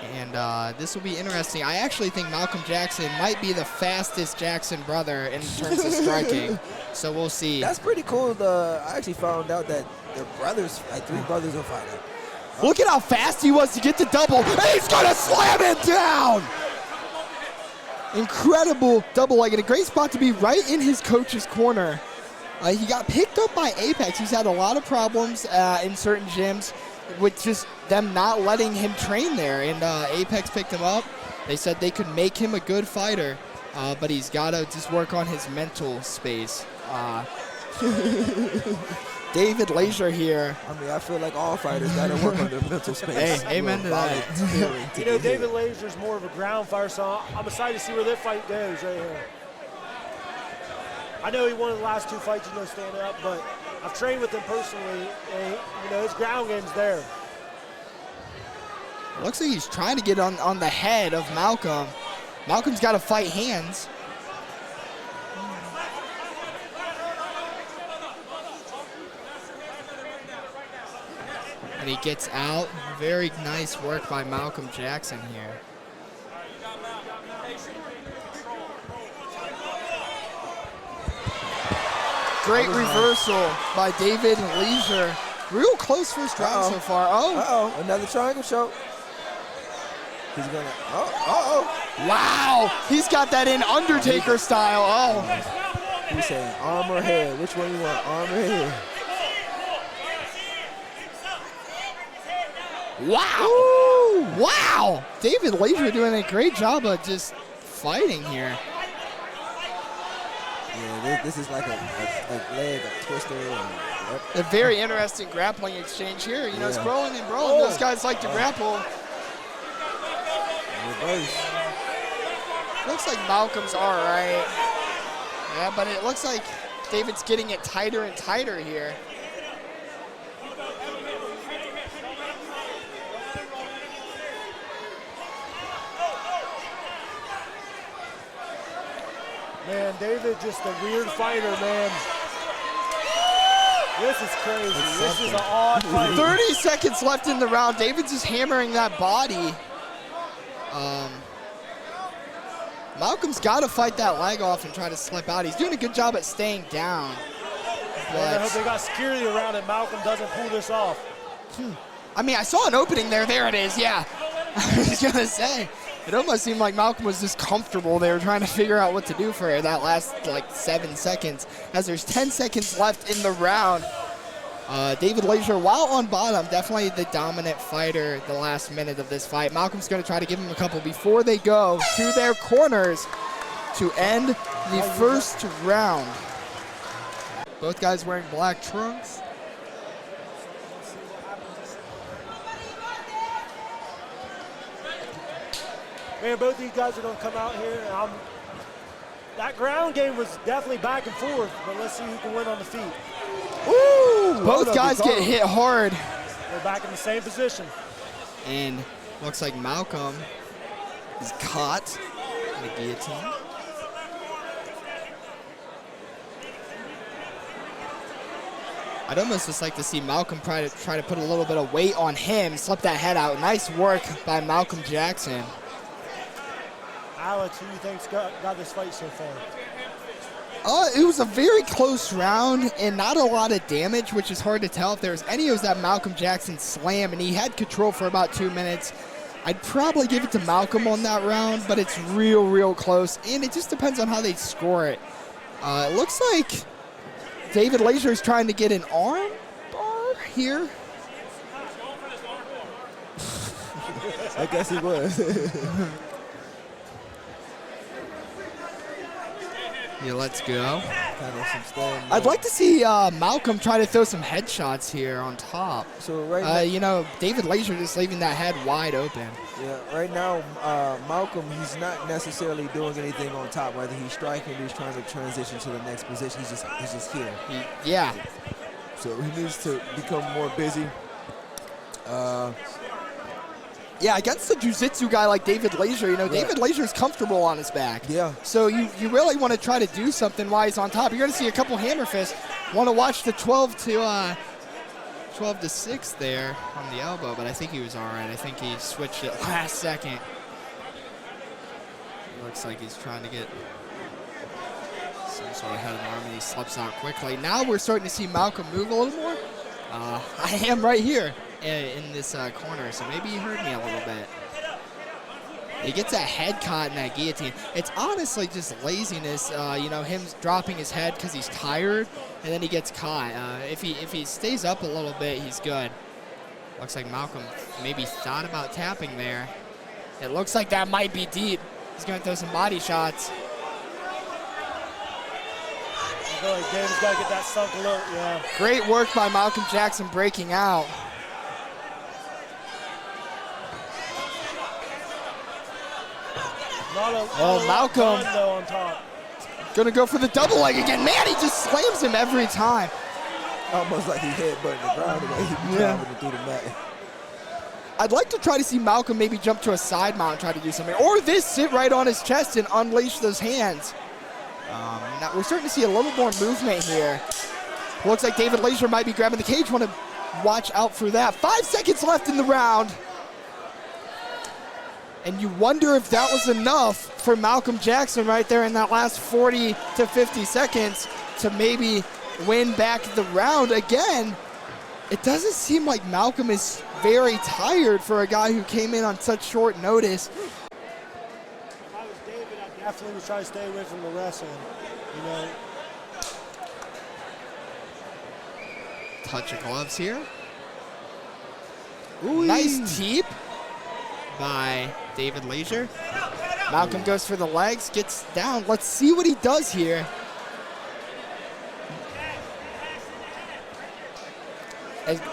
And this will be interesting. I actually think Malcolm Jackson might be the fastest Jackson brother in terms of striking. So we'll see. That's pretty cool. I actually found out that their brothers, like 3 brothers, are fighting. Look at how fast he was to get the double. And he's going to slam it down. Incredible double leg, and a great spot to be right in his coach's corner. He got picked up by Apex. He's had a lot of problems in certain gyms with just them not letting him train there. And Apex picked him up. They said they could make him a good fighter, but he's got to just work on his mental space. David Leasure here. I mean, I feel like all fighters got to work on their mental space. Hey, amen to that. You know, David Leasure's more of a ground fighter, so I'm excited to see where that fight goes right here. I know he won the last 2 fights, standing up, but I've trained with him personally, and, his ground game's there. It looks like he's trying to get on the head of Malcolm. Malcolm's got to fight hands. And he gets out. Very nice work by Malcolm Jackson here. Great reversal by David Leasure. Real close first round so far. Oh, another triangle choke. He's gonna. Wow, he's got that in Undertaker style. He's saying arm or head. Which one you want, arm or head? Wow! Ooh. Wow! David Leasure doing a great job of just fighting here. Yeah, this is like a leg, a twister. A very interesting grappling exchange here. Scrolling and brawling. Those guys like to grapple. Reverse. Looks like Malcolm's all right. Yeah, but it looks like David's getting it tighter and tighter here. Man, David, just a weird fighter, man. This is crazy. This is an odd fight. 30 seconds left in the round. David's just hammering that body. Malcolm's got to fight that leg off and try to slip out. He's doing a good job at staying down. Man, I hope they got security around it. Malcolm doesn't pull this off. I mean, I saw an opening there. There it is, yeah. I was going to say. It almost seemed like Malcolm was just comfortable. They were trying to figure out what to do for that last, 7 seconds. As there's 10 seconds left in the round. David Leasure, while on bottom, definitely the dominant fighter the last minute of this fight. Malcolm's going to try to give him a couple before they go to their corners to end the first round. Both guys wearing black trunks. Man, both these guys are going to come out here. And that ground game was definitely back and forth, but let's see who can win on the feet. Ooh, both guys get hit hard. They're back in the same position. And looks like Malcolm is caught in the guillotine. I'd almost just like to see Malcolm try to put a little bit of weight on him, slip that head out. Nice work by Malcolm Jackson. Alex, who do you think's got this fight so far? It was a very close round and not a lot of damage, which is hard to tell. If there was any, it was that Malcolm Jackson slam, and he had control for about 2 minutes. I'd probably give it to Malcolm on that round, but it's real close, and it just depends on how they score it. It looks like David Leasure is trying to get an arm bar here. I guess he was. Yeah, let's go. I'd like to see Malcolm try to throw some headshots here on top. So right now, David Leasure just leaving that head wide open. Yeah, right now, Malcolm, he's not necessarily doing anything on top. Whether he's striking or he's trying to transition to the next position, he's just here. Yeah. So he needs to become more busy. Yeah, against the jiu-jitsu guy like David Leasure, David Leasure is comfortable on his back. Yeah. So you really want to try to do something while he's on top. You're going to see a couple hammer fists. Want to watch the 12 to 12-6 there on the elbow, but I think he was all right. I think he switched it last second. Looks like he's trying to get some sort of head and arm, and he slips out quickly. Now we're starting to see Malcolm move a little more. I am right here in this corner, so maybe he heard me a little bit. He gets that head caught in that guillotine. It's honestly just laziness, you know, him dropping his head because he's tired, and then he gets caught. If he stays up a little bit, he's good. Looks like Malcolm maybe thought about tapping there. It looks like that might be deep. He's going to throw some body shots. I feel like David's got to get that sunk a little, yeah. Great work by Malcolm Jackson breaking out. Malcolm on top. Gonna go for the double leg again. Man, he just slams him every time. Almost like he headbutted the ground the way he was driving through the mat. I'd like to try to see Malcolm maybe jump to a side mount and try to do something. Or this, sit right on his chest and unleash those hands. Now we're starting to see a little more movement here. Looks like David Leasure might be grabbing the cage. Want to watch out for that. 5 seconds left in the round. And you wonder if that was enough for Malcolm Jackson right there in that last 40 to 50 seconds to maybe win back the round again. It doesn't seem like Malcolm is very tired for a guy who came in on such short notice. If I was David, I definitely would try to stay away from the wrestling, you know. Touch of gloves here. Ooh. Nice teep by David Leasure. Malcolm goes for the legs, gets down. Let's see what he does here.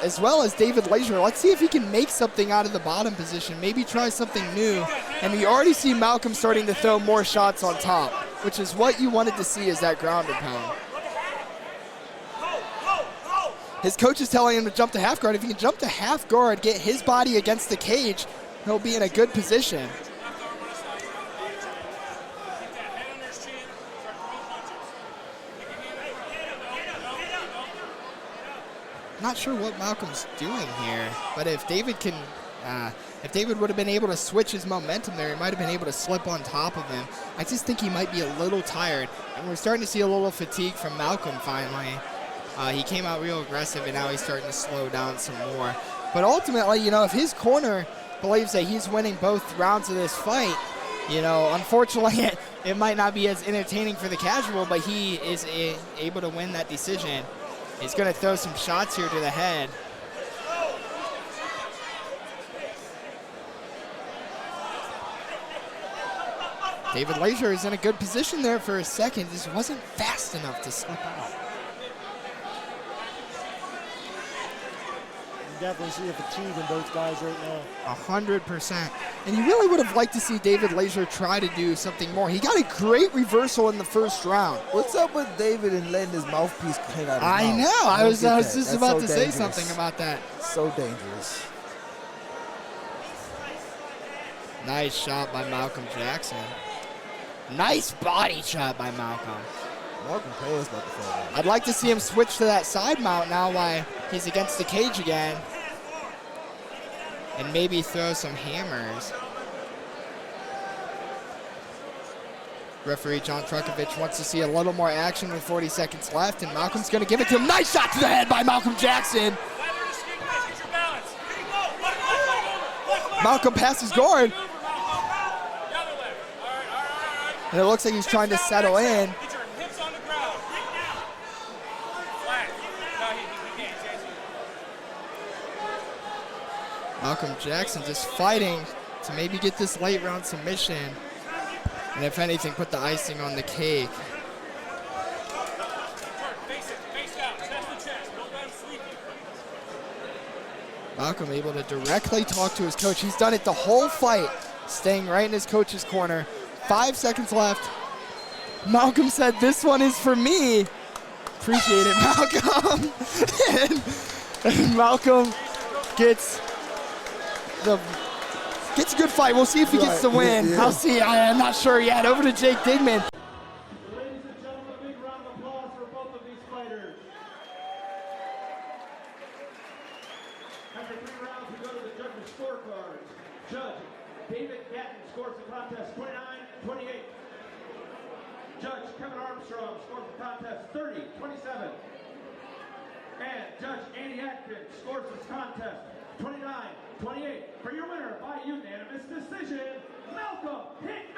As well as David Leasure, let's see if he can make something out of the bottom position, maybe try something new. And we already see Malcolm starting to throw more shots on top, which is what you wanted to see, is that ground and pound. His coach is telling him to jump to half guard. If he can jump to half guard, get his body against the cage, he'll be in a good position. Not sure what Malcolm's doing here, but if David can, if David would have been able to switch his momentum there, he might have been able to slip on top of him. I just think he might be a little tired, and we're starting to see a little fatigue from Malcolm finally. He came out real aggressive, and now he's starting to slow down some more. But ultimately, you know, if his corner believes that he's winning both rounds of this fight, you know, unfortunately, it might not be as entertaining for the casual, but he is able to win that decision. He's going to throw some shots here to the head. David Leasure is in a good position there for a second. This wasn't fast enough to slip out. You definitely see a fatigue in both guys right now. 100%. And you really would have liked to see David Leasure try to do something more. He got a great reversal in the first round. What's up with David and letting his mouthpiece hang out of his mouth? I know. I was just about to say dangerous. something about that. So dangerous. Nice shot by Malcolm Jackson. Nice body shot by Malcolm. Malcolm Payne's about to fall down. I'd like to see him switch to that side mount now while he's against the cage again. And maybe throw some hammers. Referee John Trukovich wants to see a little more action with 40 seconds left, and Malcolm's going to give it to him. Nice shot to the head by Malcolm Jackson. Malcolm passes guard. And it looks like he's trying to settle in. Malcolm Jackson just fighting to maybe get this late round submission. And if anything, put the icing on the cake. Malcolm able to directly talk to his coach. He's done it the whole fight, staying right in his coach's corner. 5 seconds left. Malcolm said, "This one is for me." Appreciate it, Malcolm. and Malcolm gets a good fight. We'll see if he gets the win. Yeah. I'll see. I'm not sure yet. Over to Jake Digman. Ladies and gentlemen, a big round of applause for both of these fighters. David Gatton scores the contest 29-28. Judge Kevin Armstrong scores the contest 30-27. And Judge Andy Atkins scores this contest 29-28. For your winner by unanimous decision, Malcolm Hick.